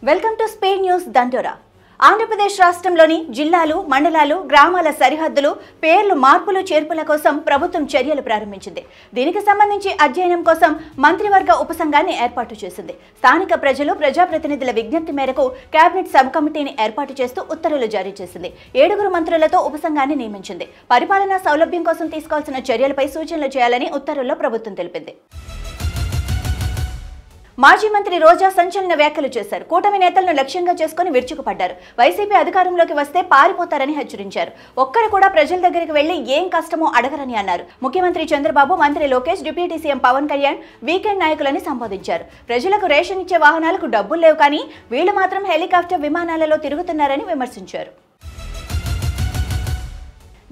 Welcome to speed news దండోరా. ఆంధ్రప్రదేశ్ రాష్ట్రంలోని జిల్లాలు, మండలాలు, గ్రామాల సరిహద్దులు పేర్లు మార్పులు చేర్పుల కోసం ప్రభుత్వం చర్యలు ప్రారంభించింది. దీనికి సంబంధించి అధ్యయనం కోసం మంత్రివర్గ ఉపసంఘాన్ని ఏర్పాటు చేసింది. స్థానిక ప్రజలు, ప్రజాప్రతినిధుల విజ్ఞప్తి మేరకు కేబినెట్ సబ్ కమిటీని ఏర్పాటు చేస్తూ ఉత్తర్వులు జారీ చేసింది. 7 మంత్రులతో ఉపసంఘాన్ని నియమించింది. పరిపాలనా సౌలభ్యం కోసం తీసుకోవాల్సిన చర్యలపై సూచనలు చేయాలని ఉత్తర్వుల్లో ప్రభుత్వం తెలిపింది. మాజీ మంత్రి రోజా సంచలన వ్యాఖ్యలు చేశారు. కూటమి నేతలను లక్ష్యంగా చేసుకుని విరుచుకుపడ్డారు. వైసీపీ అధికారంలోకి వస్తే పారిపోతారని హెచ్చరించారు. ఒక్కరు కూడా ప్రజల దగ్గరికి వెళ్లి ఏం కష్టమో అడగరని అన్నారు. ముఖ్యమంత్రి చంద్రబాబు, మంత్రి Lokesh, deputy CM Pawan Kalyan weekend నాయకులని సంబోధించారు. ప్రజలకు రేషన్ ఇచ్చే వాహనాలకు డబ్బులు లేవు, కానీ వీళ్లు మాత్రం హెలికాప్టర్ విమానాలలో తిరుగుతున్నారని విమర్శించారు.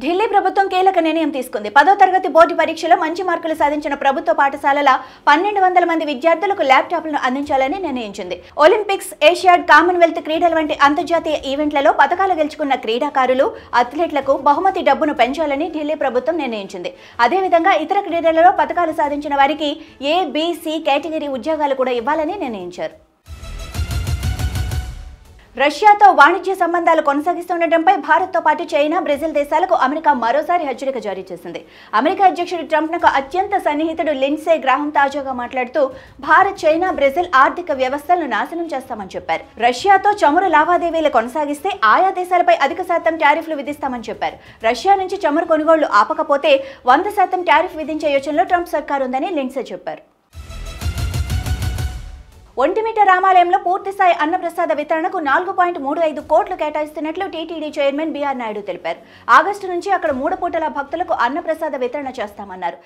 ఢిల్లీ ప్రభుత్వం కీలక నిర్ణయం తీసుకుంది. 10వ తరగతి బోర్డు పరీక్షలో మంచి మార్కులు సాధించిన ప్రభుత్వ పాఠశాలల 1200 మంది విద్యార్థులకు ల్యాప్టాప్లను అందించాలని నిర్ణయించింది. ఒలింపిక్స్, ఏషియాడ్, కామన్వెల్త్ క్రీడల వంటి అంతర్జాతీయ ఈవెంట్లలో పతకాలు గెలుచుకున్న క్రీడాకారులు, అథ్లెట్లకు బహుమతి డబ్బును పెంచాలని ఢిల్లీ ప్రభుత్వం నిర్ణయించింది. అదేవిధంగా ఇతర క్రీడలలో పతకాలు సాధించిన వారికి A, B, C కేటగిరీ ఉద్యోగాలు కూడా ఇవ్వాలని నిర్ణయించారు. రష్యాతో వాణిజ్య సంబంధాలు కొనసాగిస్తుండటంపై భారత్తో పాటు చైనా, బ్రెజిల్ దేశాలకు అమెరికా మరోసారి హెచ్చరిక జారీ చేసింది. అమెరికా అధ్యక్షుడు ట్రంప్కు అత్యంత సన్నిహితుడు లిండ్సే గ్రాహం తాజాగా మాట్లాడుతూ భారత్, చైనా, బ్రెజిల్ ఆర్థిక వ్యవస్థలను నాశనం చేస్తామని చెప్పారు. రష్యాతో చమురు లావాదేవీలు కొనసాగిస్తే ఆయా దేశాలపై అధిక శాతం టారిఫ్లు విధిస్తామని చెప్పారు. రష్యా నుంచి చమురు కొనుగోళ్లు ఆపకపోతే 100% టారిఫ్ విధించే యోచనలో ట్రంప్ సర్కార్ ఉందని లిండ్సే చెప్పారు. ఒంటిమిట్ట రామాలయంలో పూర్తిస్థాయి అన్నప్రసాద వితరణకు 4.35 కోట్లు కేటాయిస్తున్నట్లు టీటీడీ చైర్మన్ బీఆర్ నాయుడు తెలిపారు. ఆగస్టు నుంచి అక్కడ 3 పూటల భక్తులకు అన్నప్రసాద వితరణ చేస్తామన్నారు.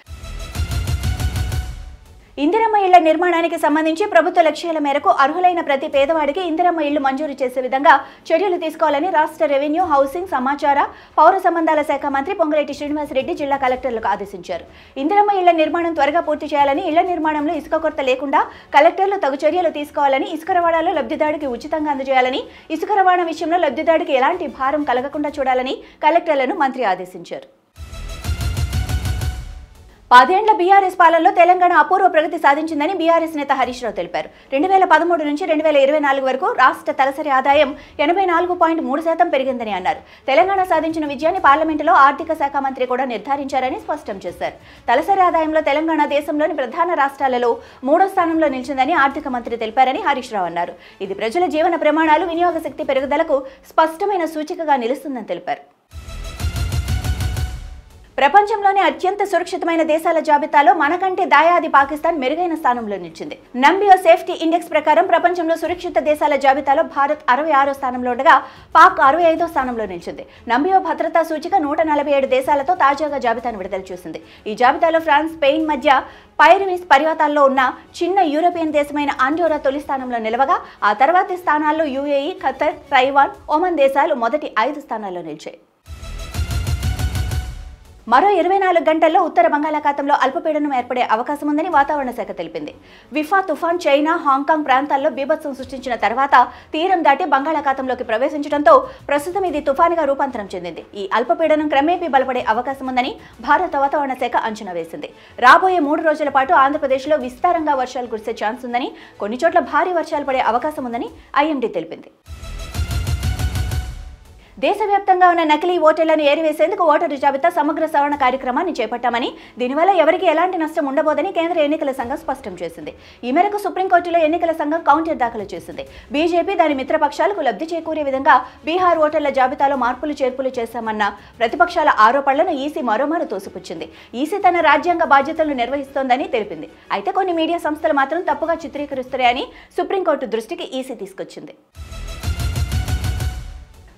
ఇందిరమ్మ ఇళ్ల నిర్మాణానికి సంబంధించి ప్రభుత్వ లక్ష్యాల మేరకు అర్హులైన ప్రతి పేదవాడికి ఇందిరమ్మ ఇళ్లు మంజూరు చేసే విధంగా చర్యలు తీసుకోవాలని రాష్ట్ర రెవెన్యూ, హౌసింగ్, సమాచార, పౌర సంబంధాల శాఖ మంత్రి పొంగులేటి శ్రీనివాసరెడ్డి జిల్లా కలెక్టర్లకు ఆదేశించారు. ఇందిరమ్మ ఇళ్ల నిర్మాణం త్వరగా పూర్తి చేయాలని, ఇళ్ల నిర్మాణంలో ఇసుక కొరత లేకుండా కలెక్టర్లు తగు చర్యలు తీసుకోవాలని, ఇసుక రవాణాలో లబ్ధిదారుడికి ఉచితంగా అందజేయాలని, ఇసుక రవాణా విషయంలో లబ్ధిదారుడికి ఎలాంటి భారం కలగకుండా చూడాలని కలెక్టర్లను మంత్రి ఆదేశించారు. 10 ఏళ్ల బీఆర్ఎస్ పాలనలో తెలంగాణ అపూర్వ ప్రగతి సాధించిందని బీఆర్ఎస్ నేత హరీష్ రావు తెలిపారు. 2013 నుంచి 2024 వరకు రాష్ట్ర తలసరి ఆదాయం 84.3% పెరిగిందని అన్నారు. తెలంగాణ సాధించిన విజయాన్ని పార్లమెంటులో ఆర్థిక శాఖ మంత్రి కూడా నిర్ధారించారని స్పష్టం చేశారు. తలసరి ఆదాయంలో తెలంగాణ దేశంలోని ప్రధాన రాష్ట్రాలలో 3వ స్థానంలో నిలిచిందని ఆర్థిక మంత్రి తెలిపారని హరీష్ రావు అన్నారు. ఇది ప్రజల జీవన ప్రమాణాలు, వినియోగ శక్తి పెరుగుదలకు స్పష్టమైన సూచికగా నిలుస్తుందని తెలిపారు. ప్రపంచంలోనే అత్యంత సురక్షితమైన దేశాల జాబితాలో మనకంటే దాయాది పాకిస్తాన్ మెరుగైన స్థానంలో నిలిచింది. నంబియో సేఫ్టీ ఇండెక్స్ ప్రకారం ప్రపంచంలో సురక్షిత దేశాల జాబితాలో భారత్ 66వ స్థానంలో ఉండగా పాక్ 65వ స్థానంలో నిలిచింది. నంబియో భద్రతా సూచిక 147 దేశాలతో తాజాగా జాబితాను విడుదల చేసింది. ఈ జాబితాలో ఫ్రాన్స్, స్పెయిన్ మధ్య పైరినిస్ పర్వతాల్లో ఉన్న చిన్న యూరోపియన్ దేశమైన ఆండోరా తొలి స్థానంలో నిలవగా ఆ తర్వాతి స్థానాల్లో UAE, ఖతర్, తైవాన్, ఒమన్ దేశాలు మొదటి 5 స్థానాల్లో నిలిచాయి. మరో 24 గంటల్లో ఉత్తర బంగాళాఖాతంలో అల్పపీడనం ఏర్పడే అవకాశం ఉందని వాతావరణ శాఖ తెలిపింది. విఫా తుఫాన్ చైనా, హాంకాంగ్ ప్రాంతాల్లో బీభత్సం సృష్టించిన తర్వాత తీరం దాటి బంగాళాఖాతంలోకి ప్రవేశించడంతో ప్రస్తుతం ఇది తుఫానుగా రూపాంతరం చెందింది. ఈ అల్పపీడనం క్రమేపీ బలపడే అవకాశం ఉందని భారత వాతావరణ శాఖ అంచనా వేసింది. రాబోయే 3 రోజుల పాటు ఆంధ్రప్రదేశ్లో విస్తారంగా వర్షాలు కురిసే ఛాన్స్ ఉందని, కొన్ని చోట్ల భారీ వర్షాలు పడే అవకాశం ఉందని IMD తెలిపింది. దేశవ్యాప్తంగా ఉన్న నకిలీ ఓటర్లను ఏరివేసేందుకు ఓటరు జాబితా సమగ్ర సవరణ కార్యక్రమాన్ని చేపట్టామని, దీనివల్ల ఎవరికి ఎలాంటి నష్టం ఉండబోదని కేంద్ర ఎన్నికల సంఘం స్పష్టం చేసింది. ఈ మేరకు సుప్రీంకోర్టులో ఎన్నికల సంఘం కౌంటర్ దాఖలు చేసింది. బీజేపీ, దాని మిత్రపక్షాలకు లబ్ధి చేకూరే విధంగా బీహార్ ఓటర్ల జాబితాలో మార్పులు చేర్పులు చేశామన్న ప్రతిపక్షాల ఆరోపణలను ఈసీ మరోమారు తోసిపుచ్చింది. ఈసీ తన రాజ్యాంగ బాధ్యతలను నిర్వహిస్తోందని తెలిపింది. అయితే కొన్ని మీడియా సంస్థలు మాత్రం తప్పుగా చిత్రీకరిస్తున్నాయని సుప్రీంకోర్టు దృష్టికి ఈసీ తీసుకొచ్చింది.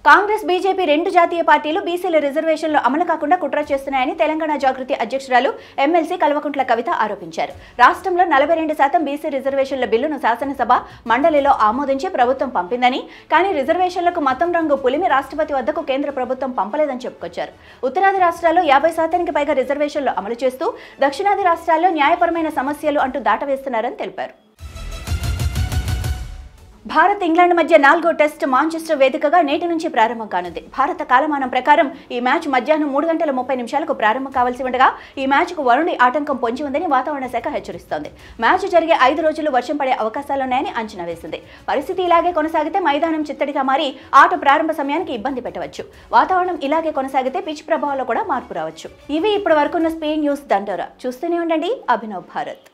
కాంగ్రెస్, బీజేపీ 2 జాతీయ పార్టీలు బీసీల రిజర్వేషన్లు అమలు కాకుండా కుట్ర చేస్తున్నాయని తెలంగాణ జాగృతి అధ్యక్షురాలు ఎమ్మెల్సీ కల్వకుంట్ల కవిత ఆరోపించారు. రాష్ట్రంలో 42% బీసీ రిజర్వేషన్ల బిల్లును శాసనసభ, మండలిలో ఆమోదించి ప్రభుత్వం పంపిందని, కానీ రిజర్వేషన్లకు మతం రంగు పులిమి రాష్ట్రపతి వద్దకు కేంద్ర ప్రభుత్వం పంపలేదని చెప్పుకొచ్చారు. ఉత్తరాది రాష్ట్రాల్లో 50%కి పైగా రిజర్వేషన్లు అమలు చేస్తూ దక్షిణాది రాష్ట్రాల్లో న్యాయపరమైన సమస్యలు అంటూ దాటవేస్తున్నారని తెలిపారు. భారత్ ఇంగ్లాండ్ మధ్య 4వ టెస్ట్ మాంచెస్టర్ వేదికగా నేటి నుంచి ప్రారంభం కానుంది. భారత కాలమానం ప్రకారం ఈ మ్యాచ్ మధ్యాహ్నం 3:30 ప్రారంభం కావాల్సి ఉండగా ఈ మ్యాచ్కు వరుణి ఆటంకం పొంచి ఉందని వాతావరణ శాఖ హెచ్చరిస్తోంది. మ్యాచ్ జరిగే 5 రోజులు వర్షం పడే అవకాశాలున్నాయని అంచనా వేసింది. పరిస్థితి ఇలాగే కొనసాగితే మైదానం చిత్తడిగా మారి ఆట ప్రారంభ సమయానికి ఇబ్బంది పెట్టవచ్చు. వాతావరణం ఇలాగే కొనసాగితే పిచ్ ప్రభావంలో కూడా మార్పు రావచ్చు. ఇవి ఇప్పటి వరకున్న స్పెయిన్ న్యూస్ దండోరా. చూస్తూనే ఉండండి అభినవ్ భారత్.